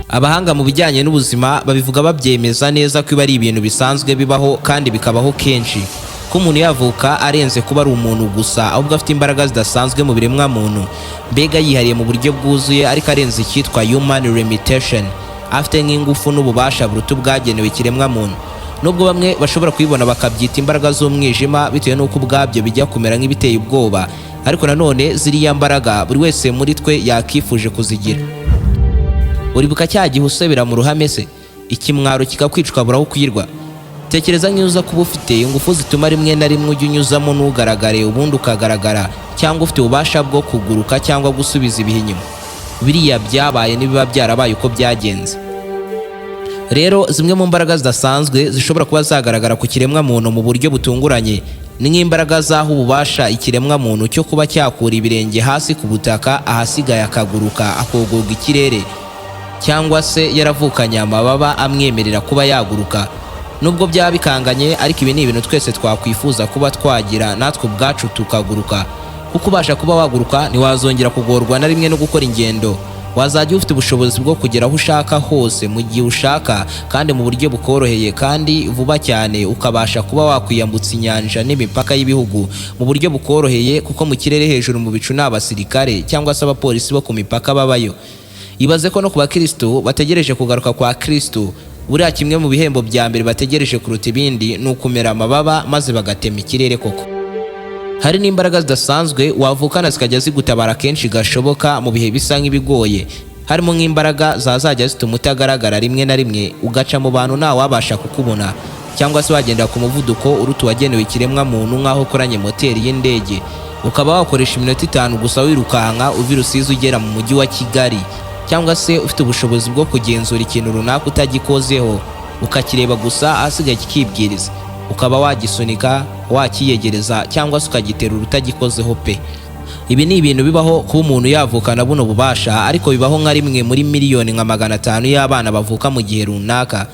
Abahanga mu bijyanye n'ubuzima babivuga babyemeza neza ko ari ibintu bisanzwe bibaho kandi bikabaho kenshi, ko umuntu yavuka arenze kuba ari umuntu gusa, ahubwo afite imbaraga zidasanzwe mu biremwa muntu, mbega yihariye mu buryo bwuzuye, ariko arenze icyitwa human limitation, afite nk'ingufu n'ububasha buruta bwagenewe ikiremwa muntu. Nubwo bamwe bashobora kuyibona bakabyita imbaraga z'umwijima bitewe n'uko ubwabyo bijya kumera nk'ibiteye ubwoba, ariko nanone ziriya mbaraga buri wese muri twe yakifuje kuzigira. Uribuka cya gihe usebera mu ruhame se ikimwaro kikakwicwa buraho kuyirwa? Tekereza nk'uza kuba ufite ingufu zituma rimwe na rimwe ujya unyuzamo n'ugaragare ubundi ukagaragara, cyangwa ufite ububasha bwo kuguruka cyangwa gusubiza ibihe inyuma. Biriya byabaye nibiba byarabaye uko byagenze. Rero zimwe mu mbaraga zidasanzwe zishobora kuba zagaragara ku kiremwa muntu mu buryo butunguranye ni nk'imbaraga zaho ububasha ikiremwa muntu cyo kuba cyakura ibirenge hasi ku butaka, ahasigaye akaguruka akogoga ikirere, cyangwa se yaravukanye amababa amwemerera kuba yaguruka. Nubwo byaba bikanganye, ariko ibi ni ibintu twese twakwifuza kuba twagira natwe ubwacu tukaguruka, kuko ubasha kuba waguruka ntiwazongera kugorwa na rimwe no gukora ingendo. Wazajya ufite ubushobozi bwo kugera aho ushaka hose mu gihe ushaka kandi mu buryo bukoroheye kandi vuba cyane, ukabasha kuba wakwiyambutsa inyanja n'imipaka y'ibihugu mu buryo bukoroheye, kuko mu kirere hejuru mu bicu n'abasirikare cyangwa se abapolisi bo ku mipaka babayo. Ibaze ko no ku bakristo bategereje kugaruka kwa Kristo, buriya kimwe mu bihembo bya mbere bategereje kuruta ibindi ni ukumera amababa maze bagatema ikirere koko. Hari n'imbaraga zidasanzwe wavukana zikajya zigutabara kenshi gashoboka mu bihe bisa nk'ibigoye, harimo nk'imbaraga zazajya zituma utagaragara rimwe na rimwe, ugaca mu bantu nta wabasha kukubona, cyangwa se wagendera ku muvuduko uruta uwagenewe ikiremwa muntu nk'aho ukoranye moteri y'indege, ukaba wakoresha iminota 5 gusa wirukanka uva i Rusizi ugera mu mujyi wa Kigali, cyangwa se ufite ubushobozi bwo kugenzura ikintu runaka utagikozeho, ukakireba gusa ahasigaye kikibwiriza, ukaba wagisunika, wakiyegereza, cyangwa se ukagiterura utagikozeho pe. Ibi ni ibintu bibaho kuba umuntu yavukana buno bubasha, ariko bibaho nka rimwe muri miliyoni nka 500 y'abana bavuka mu gihe runaka.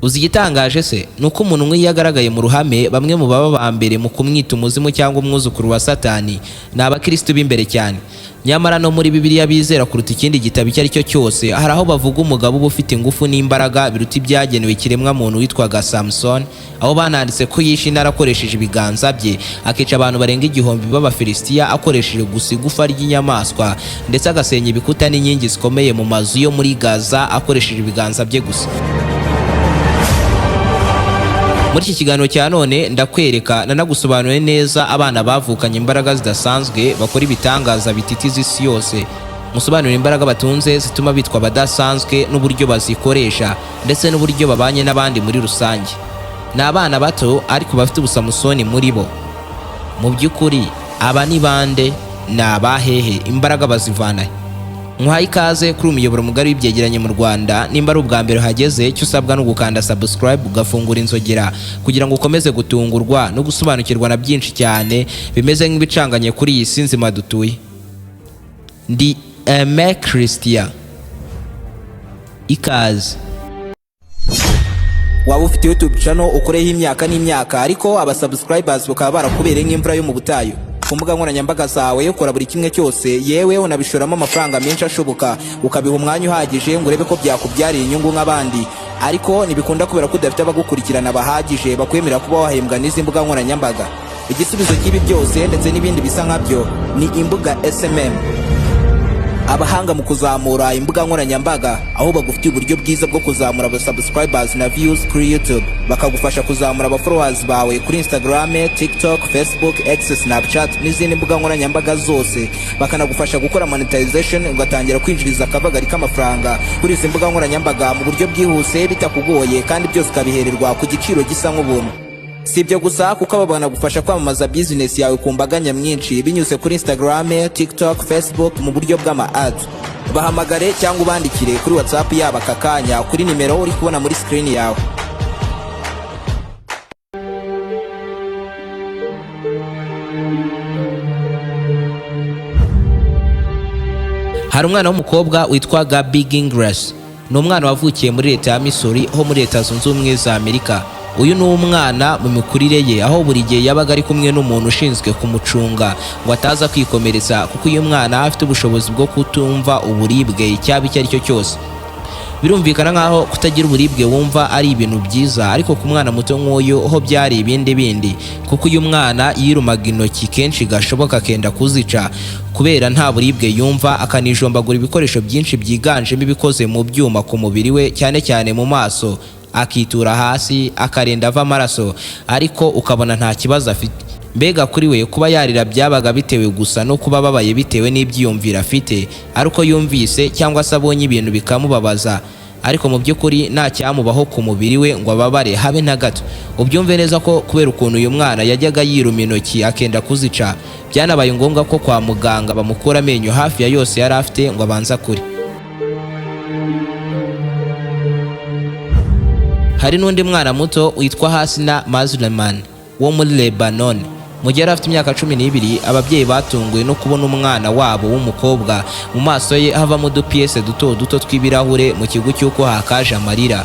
Uzi igitangaje se nuko umuntu umwe yagaragaye mu ruhame, bamwe mu baba ba mbere mu kumwita umuzimu cyangwa umwuzukuru wa Satani ni abakristo b'imbere cyane. Nyamara no muri Bibiliya bizera kuruta ikindi gitabo icyo ari cyo cyose, hari aho bavuga umugabo uba ufite ingufu n'imbaraga biruta ibyagenewe ikiremwa muntu witwaga Samson, aho bananditse ko yishe intare akoresheje ibiganza bye, akica abantu barenga 1000 b'Abafilisitiya akoresheje gusa igufa ry'inyamaswa, ndetse agasenya ibikuta n'inkingi zikomeye mu mazu yo muri Gaza akoresheje ibiganza bye gusa. Muri iki kiganiro cya none ndakwereka nanagusobanuriye neza abana bavukanye imbaraga zidasanzwe bakora ibitangaza bititiza isi yose. Musobanurire imbaraga batunze zituma bitwa abadasanzwe n'uburyo bazikoresha, ndetse n'uburyo babanye n'abandi muri rusange. Ni abana bato ariko bafite ubusamusoni muri bo. Mu by'ukuri aba ni bande? Ni abahehe? Imbaraga bazivana he? Muhaye ikaze kuri umuyoboro mugari w'ibyegeranyo mu Rwanda. Nimba ari ubwa mbere hageze, cyo usabwa no gukanda subscribe ugafungura inzogera kugira ngo ukomeze gutungurwa no gusobanukirwa na byinshi cyane bimeze nk'ibicanganye kuri iyi si nzima dutuye. Ndi Aime Christian. Ikaze. Waba ufite YouTube channel ukoreho imyaka n'imyaka, ariko abasubscribers bakaba barakubereye nk'imvura yo mu butayu. Ku mbuga nkoranyambaga zawe ukora buri kimwe cyose, yewe unabishoramo amafaranga menshi ashoboka, ukabiha umwanya uhagije ngo urebe ko byakubyariye inyungu nk'abandi, ariko ntibikunda kubera ko udafite abagukurikirana bahagije bakwemerera kuba wahembwa n'izi mbuga nkoranyambaga. Igisubizo cy'ibi byose ndetse n'ibindi bisa nkabyo ni imbuga SMM. Abahanga mu kuzamura imbuga nkoranyambaga, aho bagufitiye uburyo bwiza bwo kuzamura aba subscribers na views kuri YouTube, bakagufasha kuzamura aba followers bawe kuri Instagram, TikTok, Facebook, X, Snapchat n'izindi mbuga nkoranyambaga zose, bakanagufasha gukora monetization, ugatangira kwinjiriza akabagari k'amafaranga kuri izi mbuga nkoranyambaga mu buryo bwihuse bitakugoye, kandi byose ukabihererwa ku giciro gisa nk'ubuntu. Si ibyo gusa, kuko aba banagufasha kwamamaza business yawe ku mbaga nyamwinshi binyuze kuri Instagram, TikTok, Facebook mu buryo bw'ama ads. Bahamagare cyangwa ubandikire kuri WhatsApp yabo aka kanya kuri nimero uri kubona muri screen yawe. Hari umwana w'umukobwa witwaga Big Ingress. Ni umwana wavukiye muri leta ya Missouri ho muri Leta Zunze Ubumwe za Amerika. Uyu ni umwana mu mikurire ye, aho buri gihe yabaga ari kumwe n'umuntu ushinzwe kumucunga ngo ataza kwikomeretsa, kuko uyu mwana afite ubushobozi bwo kutumva uburibwe icyaba icyo ari cyo cyose. Birumvikana nkaho kutagira uburibwe wumva ari ibintu byiza, ariko ku mwana muto nk'uyu ho byari ibindi, kuko uyu mwana yirumaga intoki kenshi gashoboka kenda kuzica kubera nta buribwe yumva, akanijombagura ibikoresho byinshi byiganjemo ibikoze mu byuma ku mubiri we, cyane cyane mu maso, akitura hasi akarenda ava amaraso, ariko ukabona nta kibazo afite. Mbega kuri we kuba yarira byabaga bitewe gusa no kuba babaye bitewe n'ibyiyumviro afite, ariko yumvise cyangwa se abonye ibintu bikamubabaza, ariko mu by'ukuri nta cyamubaho ku mubiri we ngo ababare habe na gato. Ubyumve neza ko kubera ukuntu uyu mwana yajyaga yiruma intoki akenda kuzica, byanabaye ngombwa ko kwa muganga bamukura amenyo hafi ya yose yari afite ngo abanza kure. Hari n'undi mwana muto witwa Hasina Mazleman wo muri Lebanon. Mu gihe yari afite imyaka 12, ababyeyi batunguwe no kubona umwana wabo w'umukobwa mu maso ye havamo udupiyese duto tw'ibirahure mu kigo cy'uko hakaje amarira.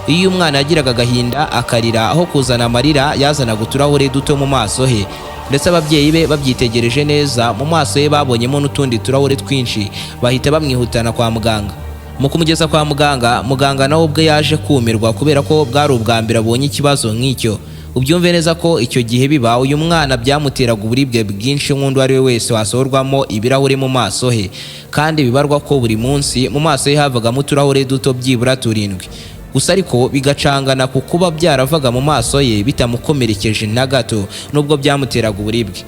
Iyo umwana yagiraga agahinda akarira, aho kuzana amarira yazanaga uturahure duto mu maso he, ndetse ababyeyi be babyitegereje neza mu maso ye babonyemo n'utundi turahure twinshi, bahita bamwihutana kwa muganga. Mu kumugeza kwa muganga, muganga nawe ubwe yaje kumirwa kubera ko bwari ubwa mbere abonye ikibazo nk'icyo. Ubyumve neza ko icyo gihe biba uyu mwana byamuteraga uburibwe bwinshi nk'undi ari we wese wasohorwamo ibirahure mu maso he, kandi bibarwa ko buri munsi mu maso he havagamo uturahure duto byibura 7. Gusa ariko bigacangana ku kuba byaravaga mu maso ye bitamukomerekeje na gato nubwo byamuteraga uburibwe.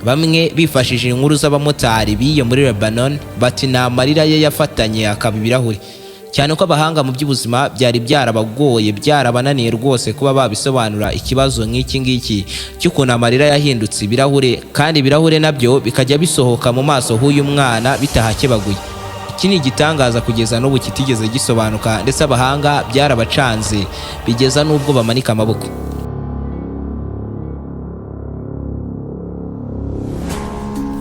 Bamwe bifashishije inkuru z'abamotari biye muri Lebanon bati na amarira ye yafatanye akaba ibirahure, cyane ko abahanga mu by'ubuzima byari byarabagoye byarabananiye rwose kuba babisobanura ikibazo nk'iki ngiki cy'ukuntu amarira yahindutse ibirahure, kandi ibirahure nabyo bikajya bisohoka mu maso h'uyu mwana bitahakebaguye. Iki ni igitangaza kugeza n'ubu kitigeze gisobanuka, ndetse abahanga byarabacanze bigeza n'ubwo bamanika amaboko.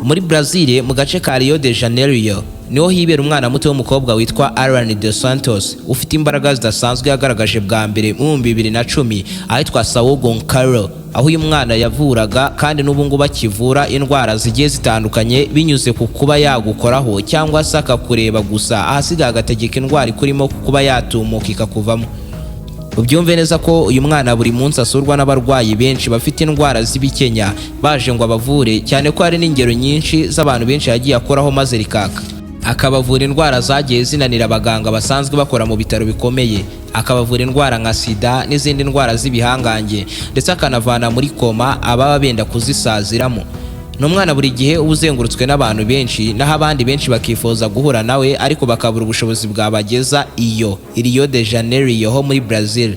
Muri Brazil mu gace ka Rio de Janeiro niho hibera umwana muto w'umukobwa witwa Aline dos Santos ufite imbaraga zidasanzwe yagaragaje bwa mbere mu 2010 ahitwa Sao Gonçalo, aho uyu mwana yavuraga kandi n'ubu ngubu akivura indwara zigiye zitandukanye binyuze ku kuba yagukoraho cyangwa se akakureba gusa, ahasigaye agategeka indwara ikurimo kuba yatumuka ikakuvamo. Ubyumve neza ko uyu mwana buri munsi asurwa n'abarwayi benshi bafite indwara z'ibikenya baje ngo abavure, cyane ko hari n'ingero nyinshi z'abantu benshi yagiye akoraho maze rikaka. Akabavura indwara zagiye zinanira abaganga basanzwe bakora mu bitaro bikomeye, akabavura indwara nka sida n'izindi ndwara z'ibihangange, ndetse akanavana muri koma ababa benda kuzisaziramo. N'umwana buri gihe uzengurutswe n'abantu benshi, naho abandi benshi bakifuza guhura nawe ariko bakabura ubushobozi bwabageza Rio de Janeiro ho muri Brazil.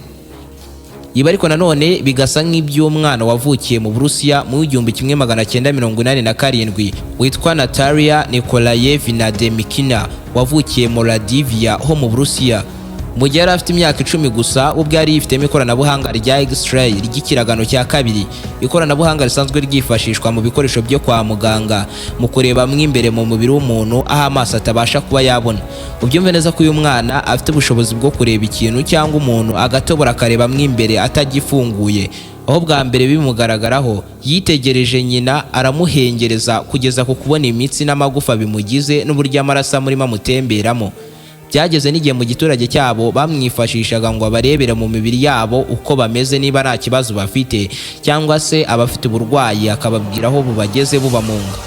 Ibi ariko nanone bigasa nk'iby'umwana wavukiye mu Burusiya mu 1987 witwa Natalia Nikolayevna Demikina wavukiye mu Radivia ho mu Burusiya. Mu gihe yari afite imyaka 10 gusa, ubwo yari yifitemo ikoranabuhanga rya X-ray ry'ikiragano cya kabiri, ikoranabuhanga risanzwe ryifashishwa mu bikoresho byo kwa muganga mu kureba mw'imbere mu mubiri w'umuntu aho amaso atabasha kuba yabona. Ubyumve neza ko uyu mwana afite ubushobozi bwo kureba ikintu cyangwa umuntu agatobora akareba mw'imbere atagifunguye. Aho bwa mbere bimugaragaraho yitegereje nyina aramuhengereza kugeza ku kubona imitsi n'amagufa bimugize n'uburyo amaraso amurimo amutemberamo. Byageze n'igihe mu giturage cyabo bamwifashishaga ngo abarebere mu mibiri yabo uko bameze, niba nta kibazo bafite cyangwa se abafite uburwayi akababwira aho bubageze bubamunga.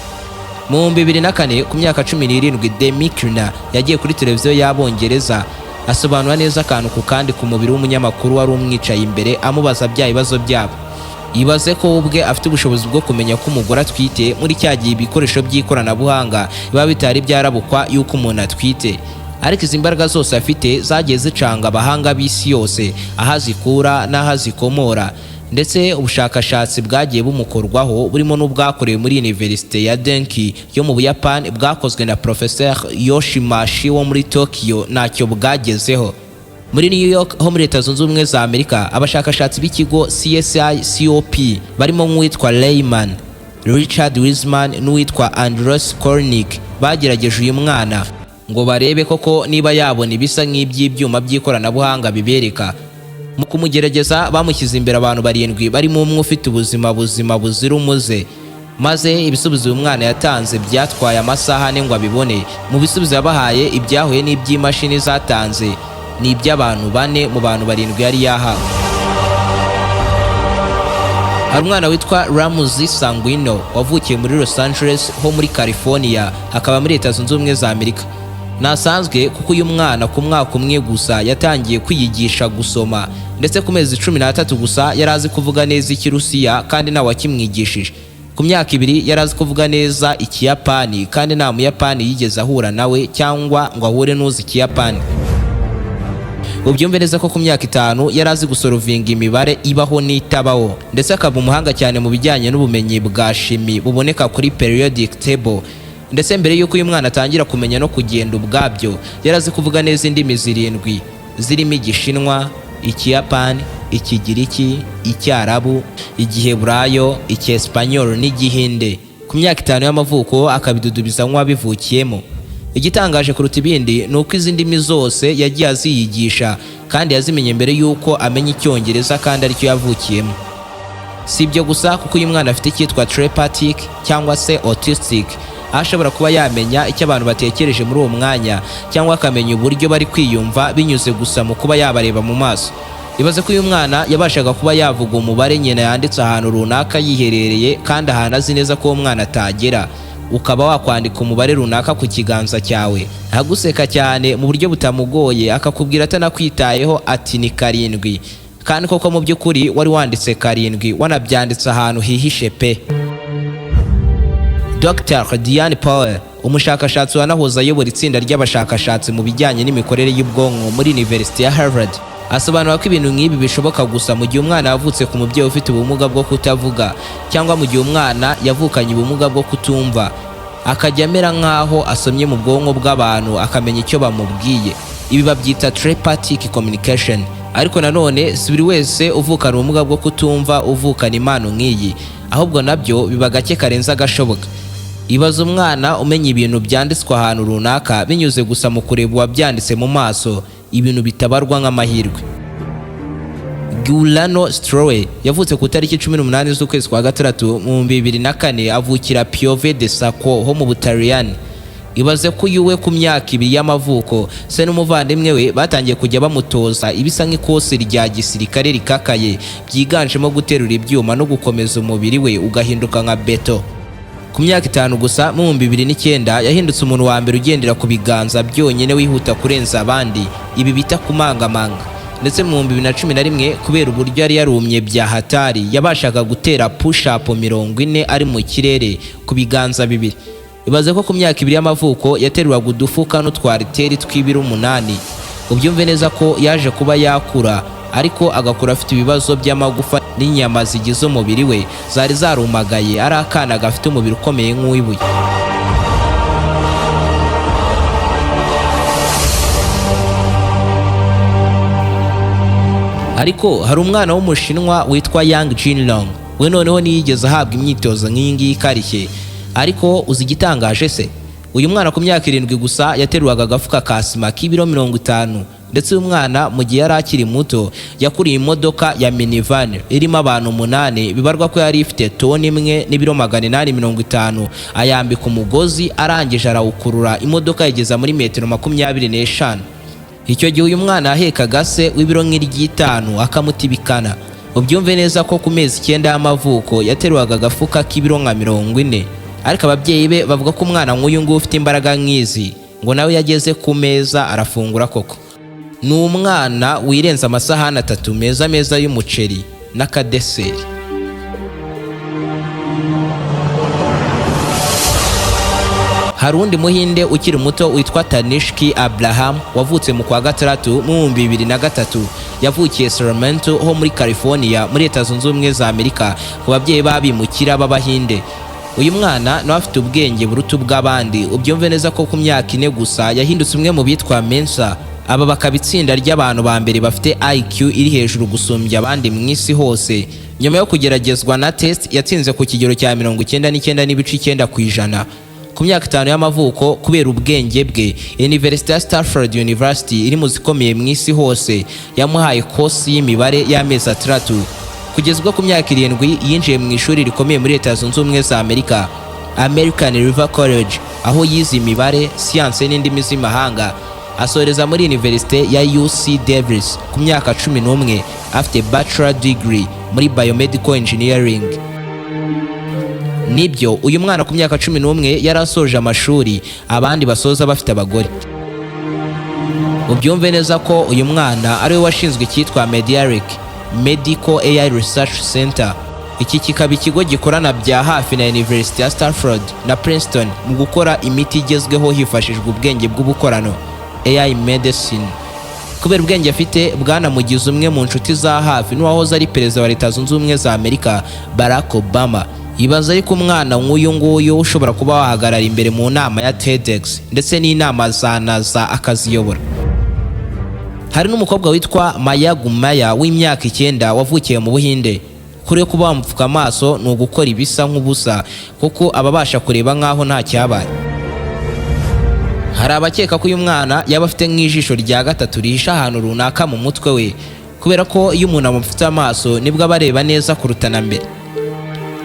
Mu 2004 ku myaka 17 Demikina yagiye kuri televiziyo y'Abongereza asobanura neza akantu ku kandi ku mubiri w'umunyamakuru wari umwicaye imbere amubaza bya bibazo byabo. Yibaze ko ubwe afite ubushobozi bwo kumenya ko umugore atwite muri cya gihe ibikoresho by'ikoranabuhanga biba bitari byarabukwa yuko umuntu atwite. Ariko izi mbaraga zose afite zagiye zicanga abahanga b'isi yose aho zikura n'aho zikomora, ndetse ubushakashatsi bwagiye bumukorwaho burimo n'ubwakorewe muri Universite ya Denki yo mu Buyapani bwakozwe na Professeur Yoshimashi wo muri Tokyo ntacyo bwagezeho. Muri New York ho muri Leta Zunze Ubumwe za Amerika, abashakashatsi b'ikigo CSICOP barimo nk'uwitwa Lehman, Richard Wiseman n'uwitwa Andreas Kornick bagerageje uyu mwana ngo barebe koko niba yabona ibisa nk'iby'ibyuma by'ikoranabuhanga bibereka. Mu kumugerageza bamushyize imbere abantu 7 barimo umwe ufite ubuzima buzira umuze, maze ibisubizo uyu mwana yatanze byatwaye amasaha ane ngo abibone. Mu bisubizo yabahaye ibyahuye n'iby'imashini zatanze ni iby'abantu 4 mu bantu 7 yari yahawe. Hari umwana witwa Ramsey Sanguino wavukiye muri Los Angeles ho muri California, akaba muri Leta Zunze Ubumwe za Amerika. Nasanzwe kuko uyu mwana ku mwaka umwe gusa yatangiye kwiyigisha gusoma, ndetse ku mezi 13 gusa yarazi kuvuga neza Ikirusiya kandi ntawe wakimwigishije. Ku myaka 2 yarazi kuvuga neza Ikiyapani kandi nta Muyapani yigeze ahura nawe cyangwa ngo ahure n'uzi Ikiyapani. Ubyumve neza ko ku myaka 5 yarazi gusorovinga imibare ibaho n'itabaho, ndetse akaba umuhanga cyane mu bijyanye n'ubumenyi bwa shimi buboneka kuri periodic table. Ndetse mbere yuko uyu mwana atangira kumenya no kugenda ubwabyo, yarazi kuvuga neza indimi 7 zirimo Igishinwa, Ikiyapani, Ikigiriki, Icyarabu, Igiheburayo, Icyesipanyol n'Igihinde. Ku myaka 5 y'amavuko akabidudubiza nk'uwabivukiyemo. Igitangaje kuruta ibindi ni uko izi ndimi zose yagiye aziyigisha kandi yazimenye mbere yuko amenya Icyongereza kandi aricyo yavukiyemo. Si ibyo gusa kuko uyu mwana afite icyitwa telepathic cyangwa se autistic, ashobora kuba yamenya icyo abantu batekereje muri uwo mwanya cyangwa akamenya uburyo bari kwiyumva binyuze gusa mu kuba yabareba mu maso. Ibaze ko uyu mwana yabashaga kuba yavuga umubare nyina yanditse ahantu runaka yiherereye kandi ahantu azi neza ko uwo mwana atagera, ukaba wakwandika umubare runaka ku kiganza cyawe, aguseka cyane mu buryo butamugoye akakubwira atanakwitayeho ati ni 7, kandi koko mu by'ukuri wari wanditse 7 wanabyanditse ahantu hihishe pe. Dr. Diane Powell, umushakashatsi wanahoze ayobora itsinda ry'abashakashatsi mu bijyanye n'imikorere y'ubwonko muri University ya Harvard, asobanura ko ibintu nk'ibi bishoboka gusa mu gihe umwana yavutse ku mubyeyi ufite ubumuga bwo kutavuga, cyangwa mu gihe umwana yavukanye ubumuga bwo kutumva, akajya amera nk'aho asomye mu bwonko bw'abantu akamenya icyo bamubwiye. Ibi babyita telepathic communication. Ariko nanone si buri wese uvukana ubumuga bwo kutumva uvukana impano nk'iyi, ahubwo nabyo biba gake karenze agashoboka. Ibaza umwana umenya ibintu byanditswe ahantu runaka binyuze gusa mu kureba uwabyanditse mu maso, ibintu bitabarwa nk'amahirwe. Giuliano Strowe yavutse ku tariki 18 z'ukwezi kwa gatandatu mu 2004, avukira Piove de Sacco ho mu Butaliyani. Ibaze ko yuwe ku myaka 2 y'amavuko se n'umuvandimwe we batangiye kujya bamutoza ibisa nk'ikosi rya gisirikare rikakaye byiganjemo guterura ibyuma no gukomeza umubiri we ugahinduka nka beto. Ku myaka 5 gusa mu 2009 yahindutse umuntu wa mbere ugendera ku biganza byonyine wihuta kurenza abandi, ibi bita kumangamanga. Ndetse mu 2011 kubera uburyo yari yarumye bya hatari yabashaga gutera push up 40 ari mu kirere ku biganza 2. Ibaze ko ku myaka 2 y'amavuko yateruraga udufuka n'utwariteri tw'ibiro 8. Ubyumve neza ko yaje kuba yakura, ariko agakura afite ibibazo by'amagufa n'inyama zigize umubiri we zari zarumagaye, ari akana gafite umubiri ukomeye nk'uw'ibuye. Ariko hari umwana w'umushinwa witwa Yang Jinlong, we noneho niyigeze ahabwa imyitozo nk'iyi ngiyi ikarishye. Ariko uzi igitangaje se, uyu mwana ku myaka 7 gusa yateruwaga agafuka ka sima k'ibiro 50. Ndetse uyu mwana mu gihe yari akiri muto yakuriye imodoka ya minivan irimo abantu 8, bibarwa ko yari ifite toni 1 n'ibiro 850, ayambika umugozi arangije arawukurura imodoka yigeza muri metero 25. Icyo gihe uyu mwana ahekaga se w'ibiro nk'iryi5 akamutibikana. Ubyumve neza ko ku mezi 9 y'amavuko yateruwaga agafuka k'ibiro nka 40. Ariko ababyeyi be bavuga ko umwana nk'uyu nguyu ufite imbaraga nk'izi ngo nawe yageze ku meza arafungura koko. Ni umwana wirenza amasahani 3 meza y'umuceri n'akadeseri. Hari undi muhinde ukiri muto witwa Tanishki Abraham wavutse mu kwa gatandatu mu 2003, yavukiye Sacramento ho muri California muri Leta Zunze Ubumwe za Amerika ku babyeyi babimukira b'Abahinde. Uyu mwana nawe afite ubwenge buruta bw'abandi. Ubyumve neza ko ku myaka 4 gusa yahindutse umwe mu bitwa Mensa. Aba bakaba itsinda ry'abantu ba mbere bafite IQ iri hejuru gusumbya abandi mu isi hose. Nyuma yo kugeragezwa na test yatsinze ku kigero cya 99.9%. Ku myaka 5 y'amavuko kubera ubwenge bwe, University ya Stanford University iri mu zikomeye mu isi hose yamuhaye course y'imibare y'amezi 3. Kugezwa ku myaka 7 yinjiye mu ishuri rikomeye muri Leta Zunze Ubumwe za Amerika, American River College, aho yize imibare, siyanse n'indimi z'imahanga. asoreza muri Universite ya UC Davis ku myaka 11 afite bachelor degree muri biomedical engineering. Nibyo uyu mwana ku myaka 11 yarasoje amashuri, abandi basoza bafite abagore. Ubyumve neza ko uyu mwana ari we washinzwe cyitwa Medical AI Research Center. Iki kikaba ikigo gikorana bya hafi na University ya Stanford na Princeton mu gukora imiti igezweho hifashishwa ubwenge bw'ubukorano AI medicine. Kubera ubwenge afite bwanamugize umwe mu nshuti za hafi n'uwahoze ari perezida wa Leta Zunze Ubumwe za Amerika Barack Obama. Ibaza ariko umwana nk'uyu nguyu ushobora kuba wahagarara imbere mu nama ya TEDx ndetse n'inama za NASA akaziyobora. Hari n'umukobwa witwa Maya Gumaya w'imyaka 9 wavukiye mu Buhinde. Kuri kuba wamupfuka amaso ni ugukora ibisa nk'ubusa kuko ababasha kureba nk'aho nta cyabaye. Hari abakeka ko uyu mwana yaba afite nk'ijisho rya gatatu rihisha ahantu runaka mu mutwe we, kubera ko iyo umuntu amupfutse amaso nibwo abareba neza kuruta na mbere.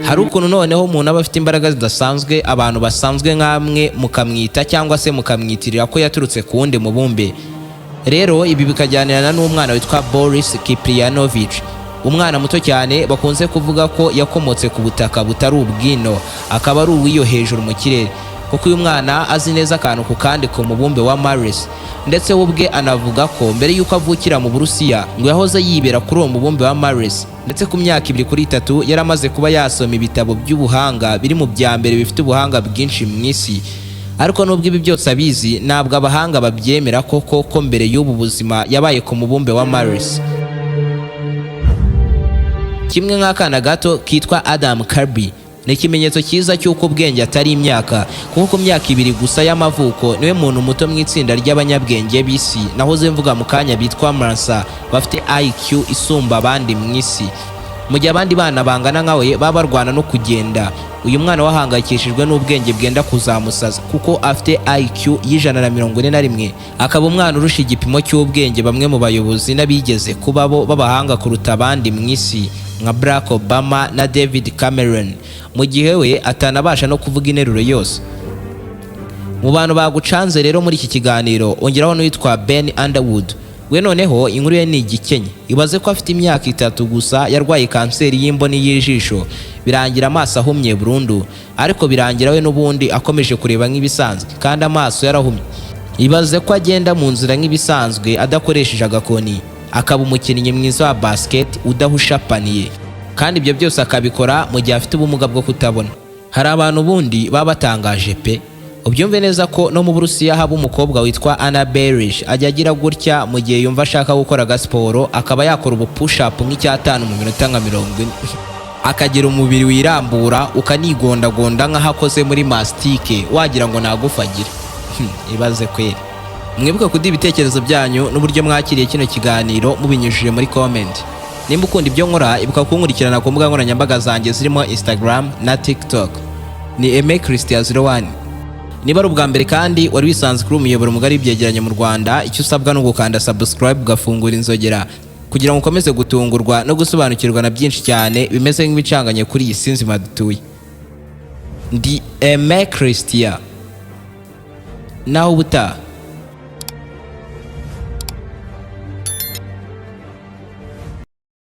Hari ukuntu noneho umuntu aba afite imbaraga zidasanzwe abantu basanzwe nk'amwe mukamwita cyangwa se mukamwitirira ko yaturutse ku wundi mubumbe. Rero ibi bikajyanirana n'umwana witwa Boris Kiprianovich, umwana muto cyane bakunze kuvuga ko yakomotse ku butaka butari ubwino, akaba ari uwiyo hejuru mu kirere, kuko uyu mwana azi neza akantu ku kandi ku mubumbe wa Mars. Ndetse we ubwe anavuga ko mbere y'uko avukira mu Burusiya ngo yahoze yibera kuri uwo mubumbe wa Mars, ndetse ku myaka 2 kuri 3 yaramaze kuba yasoma ibitabo by'ubuhanga biri mu bya mbere bifite ubuhanga bwinshi mu isi. Ariko nubwo ibi byose abizi, ntabwo abahanga babyemera ko mbere y'ubu buzima yabaye ku mubumbe wa Mars. Kimwe nk'akana gato kitwa Adam Kirby ni ikimenyetso cyiza cy'uko ubwenge atari imyaka, kuko ku myaka 2 gusa y'amavuko niwe muntu muto mu itsinda ry'abanyabwenge b'isi nahoze mvuga mu kanya bitwa Marsa, bafite IQ isumba abandi mu isi. Mu gihe abandi bana bangana nkawe baba barwana no kugenda, uyu mwana wahangayikishijwe n'ubwenge bwenda kuzamusaza kuko afite IQ y'141, akaba umwana urusha igipimo cy'ubwenge bamwe mu bayobozi n'abigeze kuba bo babahanga kuruta abandi mu isi nka Barack Obama na David Cameron, mu gihe we atanabasha no kuvuga interuro yose. Mu bantu bagucanze rero muri iki kiganiro ongeraho n'uwitwa Ben Underwood. We noneho inkuru ye ni igikenye. Ibaze ko afite imyaka 3 gusa yarwaye kanseri y'imboni y'ijisho, birangira amaso ahumye burundu, ariko birangira we n'ubundi akomeje kureba nk'ibisanzwe kandi amaso yarahumye. Ibaze ko agenda mu nzira nk'ibisanzwe adakoresheje agakoni, akaba umukinnyi mwiza wa basket udahusha paniye, kandi ibyo byose akabikora mu gihe afite ubumuga bwo kutabona. Hari abantu bundi baba batangaje pe. Ubyumve neza ko no mu Burusiya haba umukobwa witwa Anna Berish ajya agira gutya mu gihe yumva ashaka gukora gasiporo, akaba yakora ubu push up nk'icyatanu mu minota nka 40, akagira umubiri wirambura ukanigondagonda nk'ahakoze muri mastike wagira ngo nagufagira. Ibaze kweri. Mwibuke kuduha ibitekerezo byanyu n'uburyo mwakiriye kino kiganiro mubinyujije muri comment. Nimba ukunda ibyo nkora, ibuka kunkurikirana ku mbuga nkoranyambaga zanjye zirimo Instagram na TikTok. Ni Aime Christian 01. Niba ari ubwa mbere kandi wari wisanze kuri umuyoboro mugari w'ibyegeranyo mu Rwanda, icyo usabwa no gukanda subscribe ugafungura inzogera kugira ngo ukomeze gutungurwa no gusobanukirwa na byinshi cyane bimeze nk'ibicanganye kuri iyi si nzima dutuye. Ndi Aime Christian. Naho ubutaha.